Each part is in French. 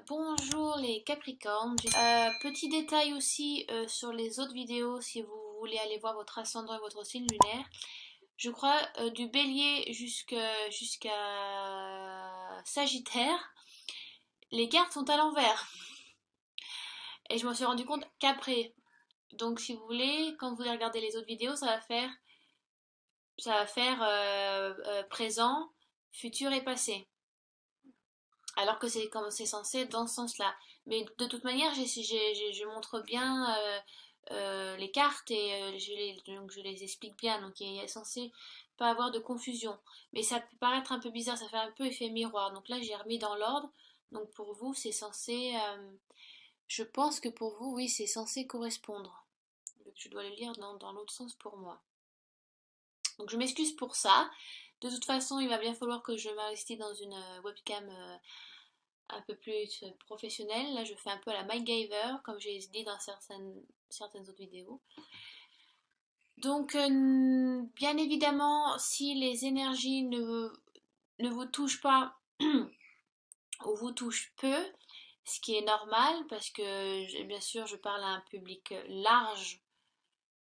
Bonjour les Capricornes. Petit détail aussi sur les autres vidéos si vous voulez aller voir votre ascendant et votre signe lunaire. Je crois du Bélier jusqu'à Sagittaire, les cartes sont à l'envers. Et je m'en suis rendu compte qu'après. Donc si vous voulez, quand vous regardez les autres vidéos, ça va faire présent, futur et passé. Alors que c'est comme c'est censé être dans ce sens-là. Mais de toute manière, je montre bien les cartes et donc je les explique bien. Donc il est censé pas avoir de confusion. Mais ça peut paraître un peu bizarre, ça fait un peu effet miroir. Donc là, j'ai remis dans l'ordre. Donc pour vous, c'est censé. Je pense que pour vous, oui, c'est censé correspondre. Donc, je dois le lire dans l'autre sens pour moi. Donc je m'excuse pour ça. De toute façon, il va bien falloir que je m'investisse dans une webcam un peu plus professionnelle. Là, je fais un peu à la MacGyver, comme j'ai dit dans certaines autres vidéos. Donc, bien évidemment, si les énergies ne vous touchent pas ou vous touchent peu, ce qui est normal, parce que bien sûr, je parle à un public large,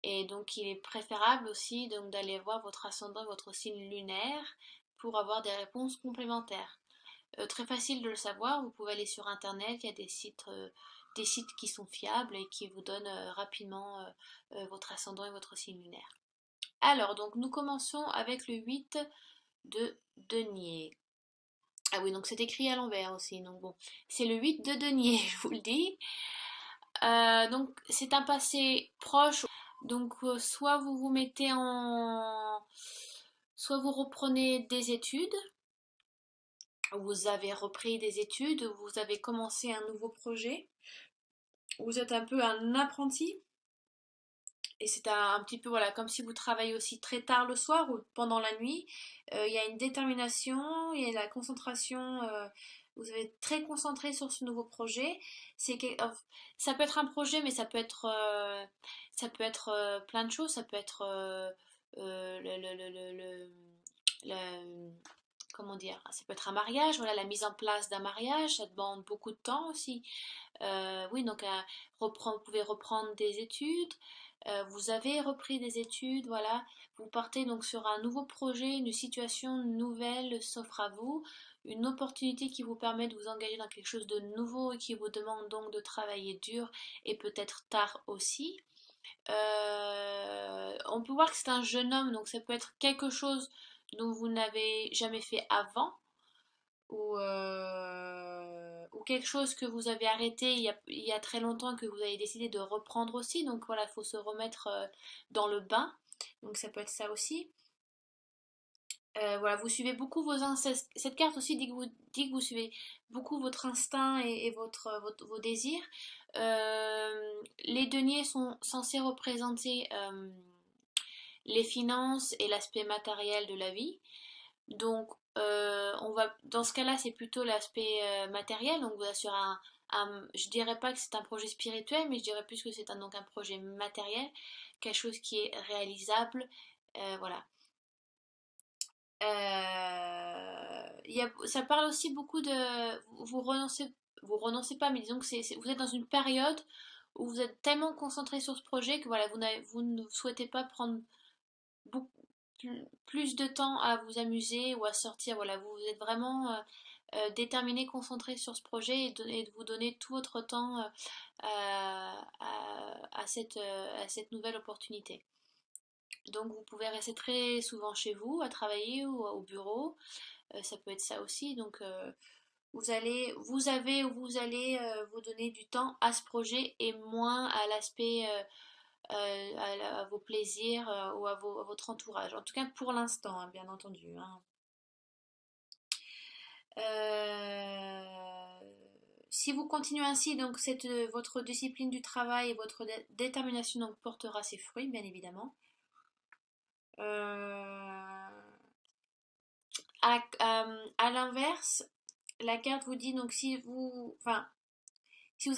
et donc il est préférable aussi donc d'aller voir votre ascendant, votre signe lunaire, pour avoir des réponses complémentaires. Très facile de le savoir, vous pouvez aller sur internet, il y a des sites qui sont fiables et qui vous donnent rapidement votre ascendant et votre signe lunaire. Alors, donc nous commençons avec le 8 de denier. Ah oui, donc c'est écrit à l'envers aussi, donc bon, c'est le 8 de denier, je vous le dis. Donc c'est un passé proche, donc soit vous vous mettez en... soit vous reprenez des études, vous avez repris des études, vous avez commencé un nouveau projet, vous êtes un peu un apprenti, et c'est un petit peu voilà, comme si vous travaillez aussi très tard le soir ou pendant la nuit. Il y a une détermination, il y a la concentration, vous êtes très concentré sur ce nouveau projet. Ça peut être un projet, mais ça peut être plein de choses, ça peut être le- comment dire, ça peut être un mariage, voilà, la mise en place d'un mariage, ça demande beaucoup de temps aussi. Oui, donc vous pouvez reprendre des études, vous avez repris des études, voilà, vous partez donc sur un nouveau projet, une situation nouvelle s'offre à vous, une opportunité qui vous permet de vous engager dans quelque chose de nouveau et qui vous demande donc de travailler dur et peut-être tard aussi. On peut voir que c'est un jeune homme, donc ça peut être quelque chose dont vous n'avez jamais fait avant ou quelque chose que vous avez arrêté il y a très longtemps que vous avez décidé de reprendre aussi. Donc voilà, il faut se remettre dans le bain. Donc ça peut être ça aussi. Voilà, vous suivez beaucoup vos instincts. Cette carte aussi dit que vous suivez beaucoup votre instinct et vos désirs. Les deniers sont censés représenter les finances et l'aspect matériel de la vie. Donc, dans ce cas-là, c'est plutôt l'aspect matériel. Donc, vous assure je dirais pas que c'est un projet spirituel, mais je dirais plus que c'est donc un projet matériel, quelque chose qui est réalisable. Voilà. Ça parle aussi beaucoup de vous renoncez pas, mais disons que vous êtes dans une période où vous êtes tellement concentré sur ce projet que voilà, vous ne souhaitez pas prendre beaucoup plus de temps à vous amuser ou à sortir. Voilà, vous êtes vraiment déterminé, concentré sur ce projet et de vous donner tout votre temps à cette nouvelle opportunité. Donc vous pouvez rester très souvent chez vous à travailler ou au bureau. Ça peut être ça aussi. Donc vous allez vous donner du temps à ce projet et moins à l'aspect à vos plaisirs ou à votre entourage. En tout cas pour l'instant, hein, bien entendu. Hein. Si vous continuez ainsi, donc votre discipline du travail et votre détermination donc, portera ses fruits, bien évidemment. À l'inverse, la carte vous dit donc si vous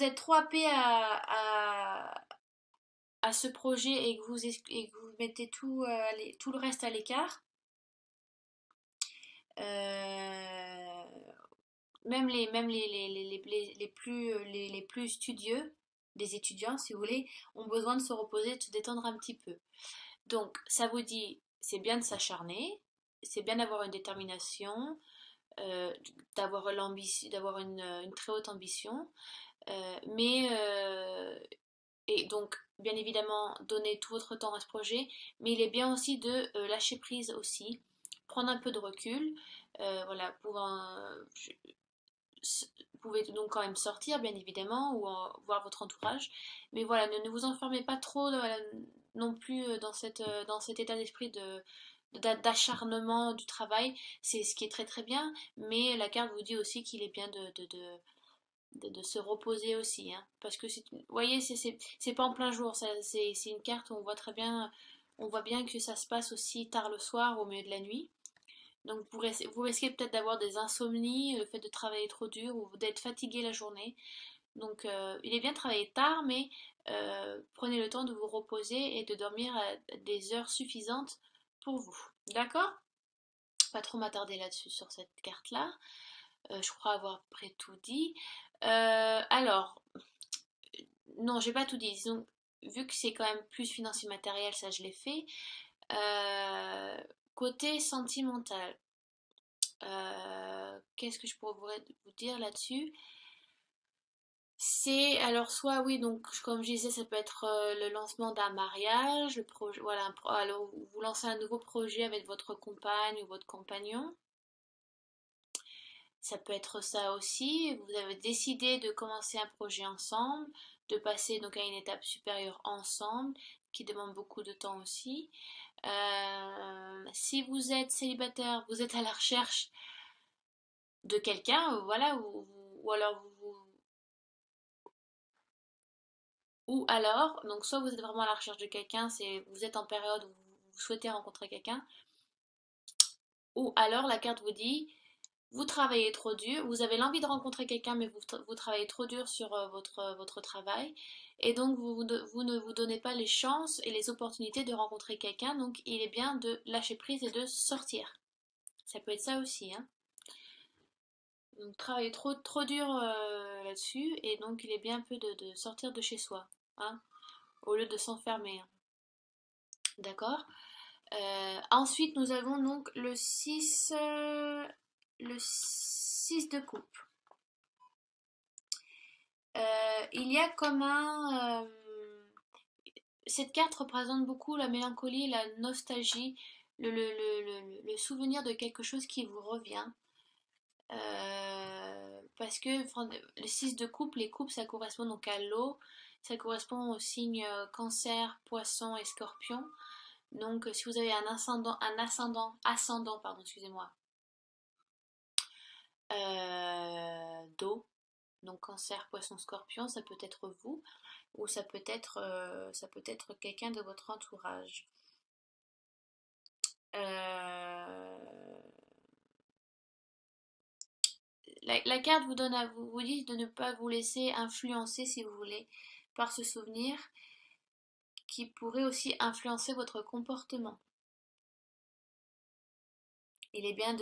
êtes trop happé à ce projet et que vous mettez tout le reste à l'écart, les plus studieux, des étudiants si vous voulez, ont besoin de se reposer, de se détendre un petit peu. Donc ça vous dit, c'est bien de s'acharner, c'est bien d'avoir une détermination, euh, d'avoir une très haute ambition, mais et donc bien évidemment donner tout votre temps à ce projet, mais il est bien aussi de lâcher prise aussi, prendre un peu de recul, voilà, vous pouvez donc quand même sortir, bien évidemment, ou voir votre entourage. Mais voilà, ne vous enfermez pas trop non plus dans cet état d'esprit d'acharnement du travail. C'est ce qui est très très bien, mais la carte vous dit aussi qu'il est bien de se reposer aussi. Hein. Parce que, vous voyez, c'est pas en plein jour, c'est une carte où on voit très bien, on voit bien que ça se passe aussi tard le soir, au milieu de la nuit. Donc vous risquez peut-être d'avoir des insomnies, le fait de travailler trop dur ou d'être fatigué la journée. Donc il est bien de travailler tard, mais prenez le temps de vous reposer et de dormir à des heures suffisantes pour vous. D'accord? Pas trop m'attarder là-dessus sur cette carte-là. Je crois avoir à peu près tout dit. Alors, non, j'ai pas tout dit. Disons, vu que c'est quand même plus financier matériel, ça je l'ai fait. Euh, Côté sentimental, qu'est-ce que je pourrais vous dire là-dessus? C'est alors soit oui donc comme je disais ça peut être le lancement d'un mariage, le projet voilà alors vous lancez un nouveau projet avec votre compagne ou votre compagnon. Ça peut être ça aussi. Vous avez décidé de commencer un projet ensemble, de passer donc à une étape supérieure ensemble, qui demande beaucoup de temps aussi. Si vous êtes célibataire, vous êtes à la recherche de quelqu'un, voilà, ou alors ou alors, donc soit vous êtes vraiment à la recherche de quelqu'un, c'est vous êtes en période où vous souhaitez rencontrer quelqu'un, ou alors la carte vous dit vous travaillez trop dur, vous avez l'envie de rencontrer quelqu'un, mais vous travaillez trop dur sur votre travail, et donc vous ne vous donnez pas les chances et les opportunités de rencontrer quelqu'un, donc il est bien de lâcher prise et de sortir. Ça peut être ça aussi, hein. Donc travailler trop dur là-dessus, et donc il est bien un peu de sortir de chez soi, hein, au lieu de s'enfermer, hein. D'accord? Ensuite, nous avons donc le 6 de coupe. Il y a comme cette carte représente beaucoup la mélancolie, la nostalgie, le souvenir de quelque chose qui vous revient. Parce que enfin, le 6 de coupe, les coupes, ça correspond donc à l'eau. Ça correspond aux signes cancer, poisson et scorpion. Donc, si vous avez ascendant, pardon, excusez-moi, d'eau, donc cancer, poisson, scorpion, ça peut être vous, ou ça peut être quelqu'un de votre entourage. Euh, la carte vous donne vous dit de ne pas vous laisser influencer, si vous voulez, par ce souvenir qui pourrait aussi influencer votre comportement. Il est bien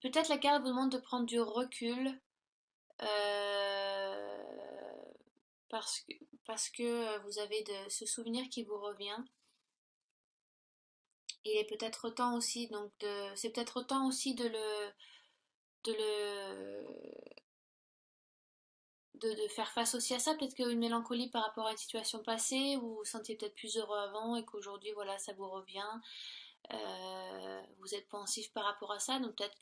peut-être la carte vous demande de prendre du recul euh, parce que, parce que vous avez ce souvenir qui vous revient. Il est peut-être temps aussi c'est peut-être temps aussi de le de faire face aussi à ça. Peut-être qu'une mélancolie par rapport à une situation passée, vous vous sentiez peut-être plus heureux avant et qu'aujourd'hui voilà ça vous revient. Vous êtes pensif par rapport à ça, donc peut-être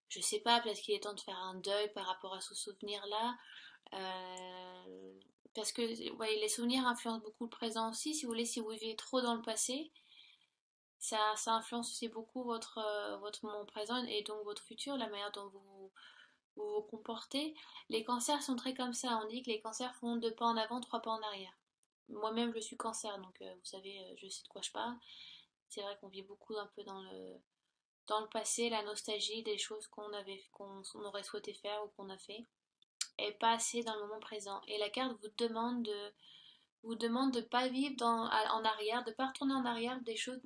je sais pas, peut-être qu'il est temps de faire un deuil par rapport à ce souvenir-là. Parce que ouais, les souvenirs influencent beaucoup le présent aussi. Si vous voulez, si vous vivez trop dans le passé, ça influence aussi beaucoup votre moment présent et donc votre futur, la manière dont vous vous comportez. Les cancers sont très comme ça. On dit que les cancers font deux pas en avant, trois pas en arrière. Moi-même, je suis cancer, donc vous savez, je sais de quoi je parle. C'est vrai qu'on vit beaucoup un peu dans le passé, la nostalgie des choses qu'on aurait souhaité faire ou qu'on a fait, et pas assez dans le moment présent. Et la carte vous demande de pas vivre en arrière, de pas retourner en arrière des choses,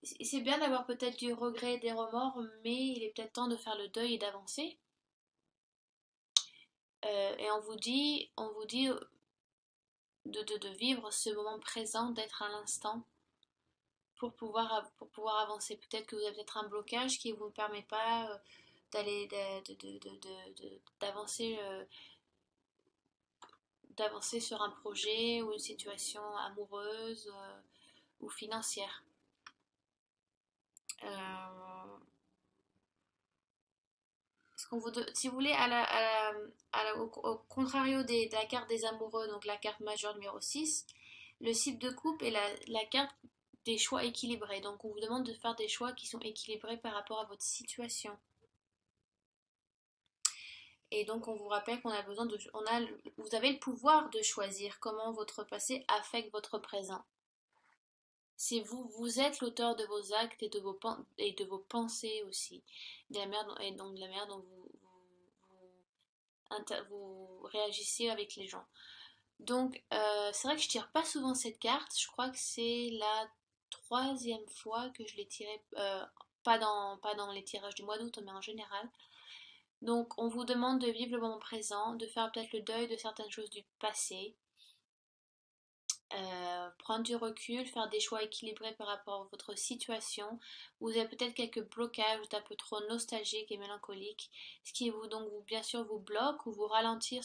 c'est bien d'avoir peut-être du regret, des remords, mais il est peut-être temps de faire le deuil et d'avancer. Et on vous dit de vivre ce moment présent, d'être à l'instant pour pouvoir avancer. Peut-être que vous avez peut-être un blocage qui ne vous permet pas d'aller d'avancer d'avancer sur un projet ou une situation amoureuse ou financière. Euh, Si vous voulez, au contrario de la carte des amoureux, donc la carte majeure numéro 6, le cycle de coupe est la carte des choix équilibrés. Donc on vous demande de faire des choix qui sont équilibrés par rapport à votre situation. Et donc on vous rappelle qu'on a besoin vous avez le pouvoir de choisir comment votre passé affecte votre présent. C'est vous, vous êtes l'auteur de vos actes et de vos pensées aussi, et donc de la manière dont vous réagissez avec les gens. Donc, c'est vrai que je tire pas souvent cette carte. Je crois que c'est la troisième fois que je l'ai tirée, pas dans les tirages du mois d'août, mais en général. Donc, on vous demande de vivre le moment présent, de faire peut-être le deuil de certaines choses du passé, prendre du recul, faire des choix équilibrés par rapport à votre situation. Vous avez peut-être quelques blocages, vous êtes un peu trop nostalgique et mélancolique, ce qui bien sûr vous bloque ou vous ralentit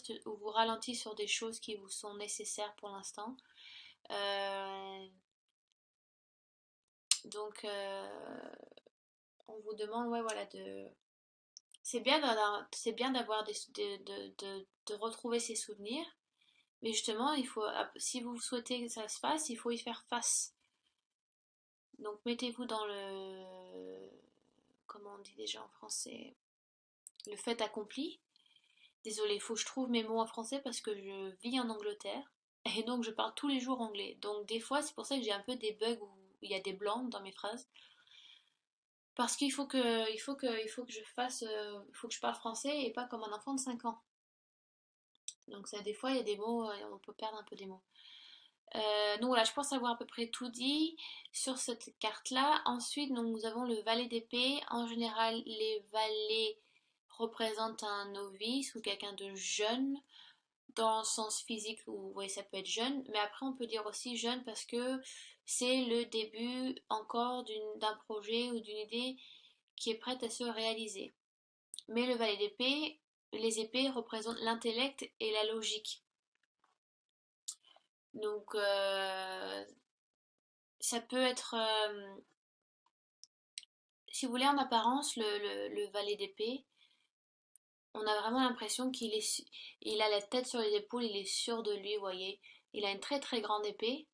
sur des choses qui vous sont nécessaires pour l'instant. Euh, donc, on vous demande, ouais, voilà, c'est bien d'avoir de retrouver ses souvenirs, mais justement, si vous souhaitez que ça se fasse, il faut y faire face. Donc mettez-vous dans comment on dit déjà en français, le fait accompli. Désolée, il faut que je trouve mes mots en français parce que je vis en Angleterre et donc je parle tous les jours anglais. Donc des fois, c'est pour ça que j'ai un peu des bugs où il y a des blancs dans mes phrases. Parce qu'il faut que je parle français et pas comme un enfant de 5 ans. Donc ça, des fois, il y a des mots, on peut perdre un peu des mots. Donc voilà, je pense avoir à peu près tout dit sur cette carte-là. Ensuite, donc, nous avons le valet d'épée. En général, les valets représentent un novice ou quelqu'un de jeune, dans le sens physique où oui, ça peut être jeune, mais après on peut dire aussi jeune parce que c'est le début encore d'un projet ou d'une idée qui est prête à se réaliser. Mais le valet d'épée, les épées représentent l'intellect et la logique. Donc, ça peut être, si vous voulez, en apparence, le valet d'épée, on a vraiment l'impression il a la tête sur les épaules, il est sûr de lui, vous voyez. Il a une très très grande épée.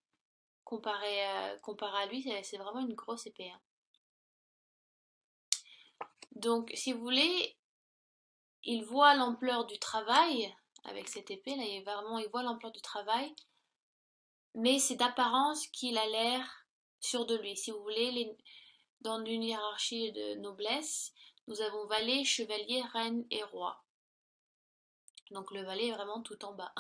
Comparé à lui, c'est vraiment une grosse épée, hein. Donc, si vous voulez, il voit l'ampleur du travail avec cette épée, là, il voit l'ampleur du travail, mais c'est d'apparence qu'il a l'air sûr de lui. Si vous voulez, dans une hiérarchie de noblesse, nous avons valet, chevalier, reine et roi. Donc le valet est vraiment tout en bas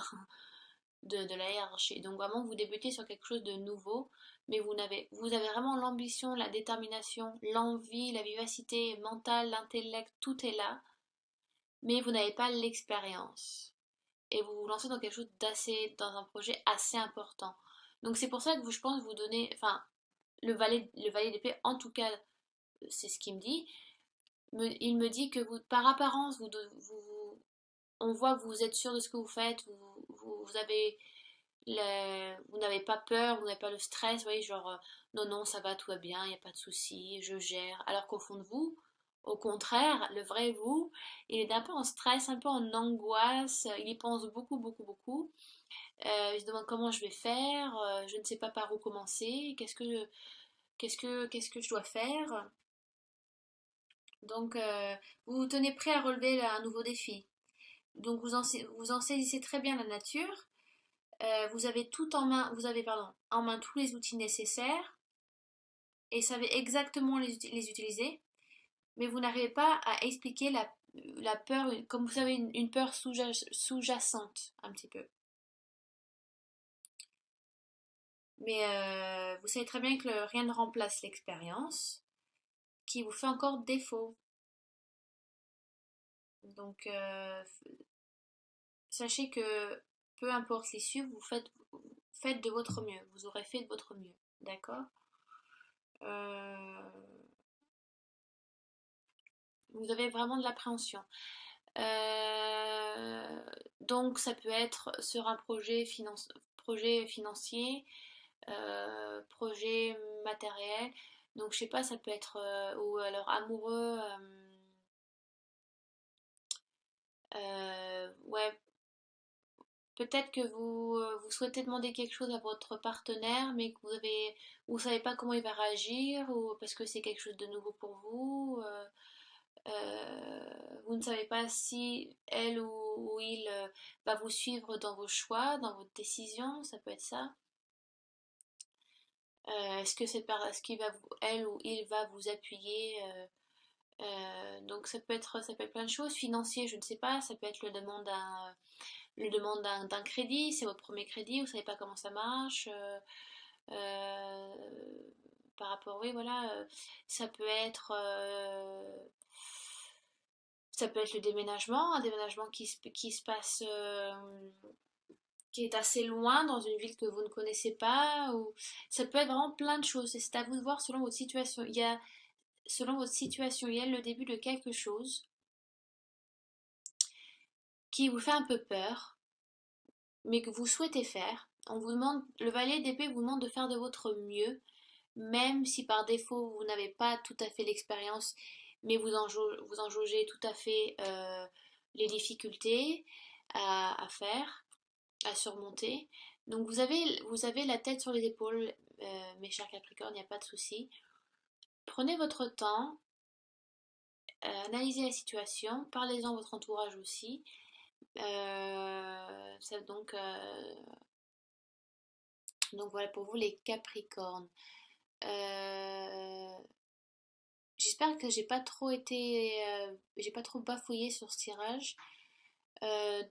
de la hiérarchie. Donc vraiment, vous débutez sur quelque chose de nouveau, mais vous avez vraiment l'ambition, la détermination, l'envie, la vivacité mentale, l'intellect, tout est là, mais vous n'avez pas l'expérience. Et vous vous lancez dans un projet assez important. Donc c'est pour ça que je pense vous donner, enfin, le valet d'épée, en tout cas, c'est ce qu'il me dit. Il me dit que par apparence, on voit que vous êtes sûr de ce que vous faites, vous n'avez pas peur, vous n'avez pas le stress, vous voyez, genre, non, non, ça va, tout va bien, il n'y a pas de souci, je gère. Alors qu'au fond de vous, au contraire, le vrai vous, il est un peu en stress, un peu en angoisse, il y pense beaucoup, beaucoup, beaucoup. Il se demande comment je vais faire, je ne sais pas par où commencer, qu'est-ce que je dois faire. Donc, vous vous tenez prêt à relever un nouveau défi. Donc, vous en saisissez très bien la nature. Vous avez en main tous les outils nécessaires et savez exactement les utiliser, mais vous n'arrivez pas à expliquer la peur, comme vous savez, une peur sous-jacente un petit peu. Mais vous savez très bien que rien ne remplace l'expérience qui vous fait encore défaut. Donc, sachez que peu importe l'issue, faites de votre mieux. Vous aurez fait de votre mieux. D'accord? Euh, vous avez vraiment de l'appréhension. Euh, donc, ça peut être sur un projet financier, projet matériel. Donc, je sais pas, ça peut être, ou alors amoureux. Ouais, peut-être que vous souhaitez demander quelque chose à votre partenaire, mais que vous savez pas comment il va réagir, ou parce que c'est quelque chose de nouveau pour vous. Vous ne savez pas si elle ou il va vous suivre dans vos choix, dans votre décision, ça peut être ça. Est-ce qu'il va elle ou il va vous appuyer donc ça peut être plein de choses. Financier, je ne sais pas, ça peut être le demande d'un crédit, c'est votre premier crédit, vous savez pas comment ça marche. Euh, Par rapport, oui, voilà, ça peut être, ça peut être le déménagement, un déménagement qui se passe, qui est assez loin dans une ville que vous ne connaissez pas, ou ça peut être vraiment plein de choses. Et c'est à vous de voir selon votre situation. Selon votre situation, il y a le début de quelque chose qui vous fait un peu peur, mais que vous souhaitez faire. On vous demande, le valet d'épée vous demande de faire de votre mieux, même si par défaut vous n'avez pas tout à fait l'expérience, mais vous en jaugez tout à fait les difficultés à faire, à surmonter. Donc vous avez la tête sur les épaules, mes chers Capricornes, il n'y a pas de souci. Prenez votre temps, analysez la situation, parlez-en à votre entourage aussi. Ça, donc voilà pour vous les Capricornes. Euh, J'espère que j'ai pas trop bafouillé sur ce tirage.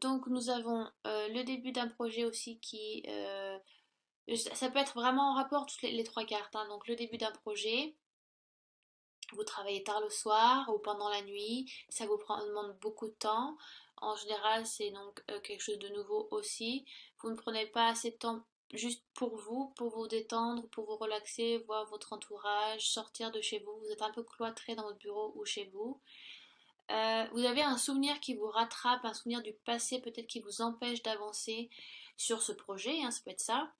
Donc nous avons le début d'un projet aussi ça peut être vraiment en rapport toutes les trois cartes, hein. Donc le début d'un projet, vous travaillez tard le soir ou pendant la nuit, demande beaucoup de temps. En général, c'est donc quelque chose de nouveau aussi. Vous ne prenez pas assez de temps juste pour vous détendre, pour vous relaxer, voir votre entourage, sortir de chez vous. Vous êtes un peu cloîtré dans votre bureau ou chez vous. Vous avez un souvenir qui vous rattrape, un souvenir du passé peut-être qui vous empêche d'avancer sur ce projet, hein, ça peut être ça.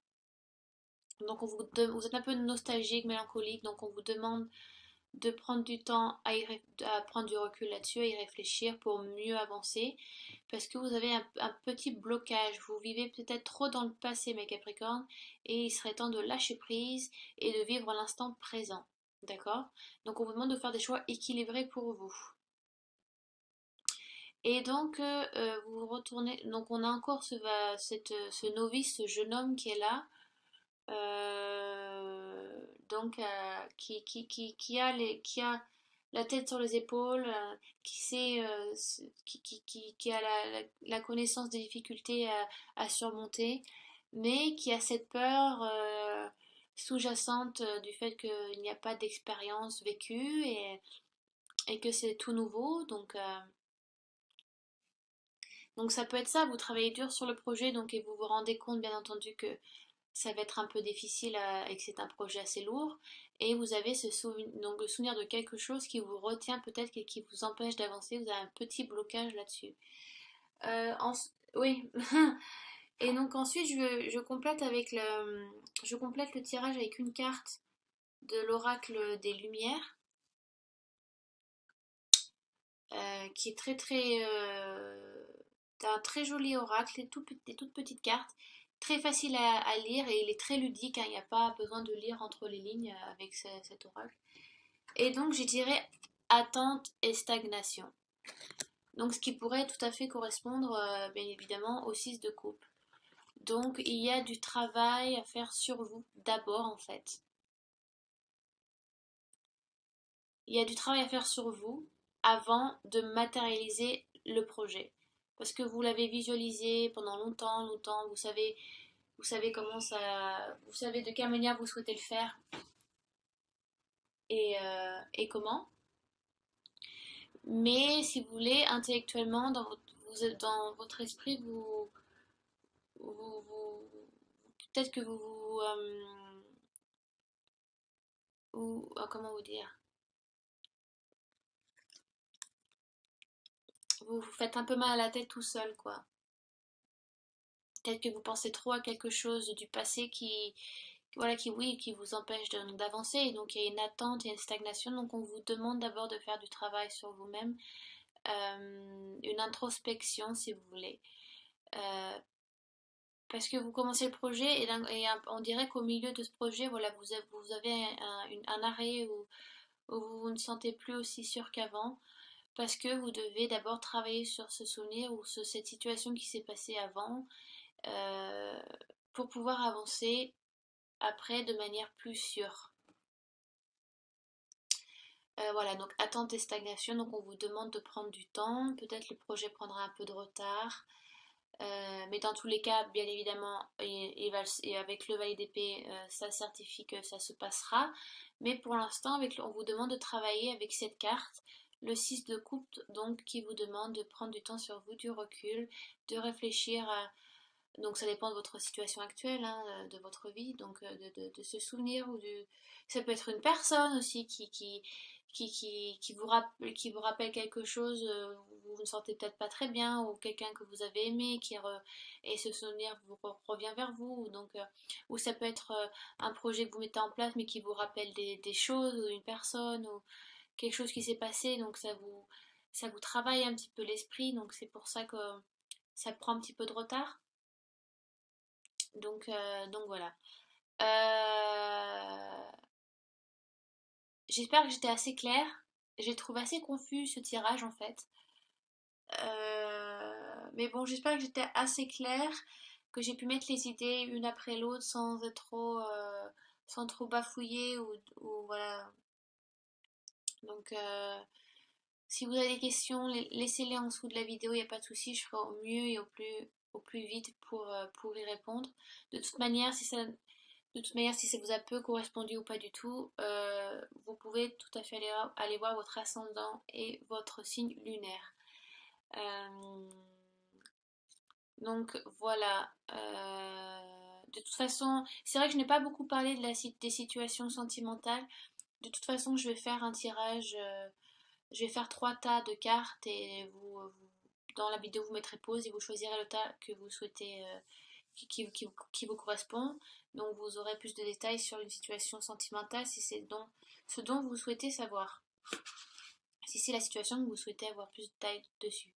Donc vous êtes un peu nostalgique, mélancolique, donc on vous demande de prendre du temps à prendre du recul là-dessus, à y réfléchir pour mieux avancer, parce que vous avez un petit blocage, vous vivez peut-être trop dans le passé mes Capricornes, et il serait temps de lâcher prise et de vivre l'instant présent, d'accord? Donc on vous demande de faire des choix équilibrés pour vous. Et donc, vous retournez. Donc, on a encore ce novice, ce jeune homme qui est là. Donc, qui a la tête sur les épaules, qui sait, qui a la connaissance des difficultés à surmonter, mais qui a cette peur sous-jacente du fait qu'il n'y a pas d'expérience vécue et que c'est tout nouveau. Donc ça peut être ça, vous travaillez dur sur le projet, donc et vous vous rendez compte bien entendu que ça va être un peu difficile et que c'est un projet assez lourd, et vous avez donc le souvenir de quelque chose qui vous retient peut-être et qui vous empêche d'avancer, vous avez un petit blocage là-dessus. Oui. Et donc ensuite je complète le tirage avec une carte de l'oracle des Lumières, qui est un très joli oracle, des toutes petites cartes, très facile à lire et il est très ludique, hein, il n'y a pas besoin de lire entre les lignes avec cet oracle. Et donc j'y dirais attente et stagnation. Donc ce qui pourrait tout à fait correspondre bien évidemment au 6 de coupe. Donc il y a du travail à faire sur vous d'abord en fait. Il y a du travail à faire sur vous avant de matérialiser le projet. Parce que vous l'avez visualisé pendant longtemps, longtemps, vous savez, vous savez comment ça, vous savez de quelle manière vous souhaitez le faire et comment. Mais si vous voulez, intellectuellement, dans votre esprit, peut-être que comment vous dire, vous faites un peu mal à la tête tout seul, quoi. Peut-être que vous pensez trop à quelque chose du passé voilà, oui, qui vous empêche d'avancer. Et donc il y a une attente, il y a une stagnation. Donc on vous demande d'abord de faire du travail sur vous-même, une introspection si vous voulez. Euh, Parce que vous commencez le projet on dirait qu'au milieu de ce projet, voilà, vous avez un arrêt où vous ne sentez plus aussi sûr qu'avant. Parce que vous devez d'abord travailler sur ce souvenir ou sur cette situation qui s'est passée avant euh, pour pouvoir avancer après de manière plus sûre. Voilà, donc attente et stagnation, donc on vous demande de prendre du temps, peut-être le projet prendra un peu de retard, mais dans tous les cas, bien évidemment, et avec le valet d'épée, ça certifie que ça se passera, mais pour l'instant, on vous demande de travailler avec cette carte, le 6 de coupe, donc qui vous demande de prendre du temps sur vous, du recul, de réfléchir à, donc ça dépend de votre situation actuelle, hein, de votre vie, donc de se souvenir ça peut être une personne aussi qui vous rappelle quelque chose, où vous ne sentez peut-être pas très bien, ou quelqu'un que vous avez aimé, et ce souvenir revient vers vous, donc, ou ça peut être un projet que vous mettez en place mais qui vous rappelle des choses, ou une personne, ou quelque chose qui s'est passé, donc ça vous travaille un petit peu l'esprit, donc c'est pour ça que ça prend un petit peu de retard. Donc voilà. Euh, J'espère que j'étais assez claire. J'ai trouvé assez confus ce tirage en fait. Mais bon, j'espère que j'étais assez claire, que j'ai pu mettre les idées une après l'autre sans trop bafouiller ou voilà. Donc si vous avez des questions, laissez-les en dessous de la vidéo, il n'y a pas de souci, je ferai au mieux et au plus vite pour y répondre. De toute manière, De toute manière, si ça vous a peu correspondu ou pas du tout, vous pouvez tout à fait aller voir votre ascendant et votre signe lunaire. Euh, donc voilà. De toute façon, c'est vrai que je n'ai pas beaucoup parlé des situations sentimentales. De toute façon, je vais faire un tirage. Je vais faire 3 tas de cartes et dans la vidéo, vous mettrez pause et vous choisirez le tas que vous souhaitez, qui vous correspond. Donc vous aurez plus de détails sur une situation sentimentale si c'est ce dont vous souhaitez savoir. Si c'est la situation que vous souhaitez avoir plus de détails dessus.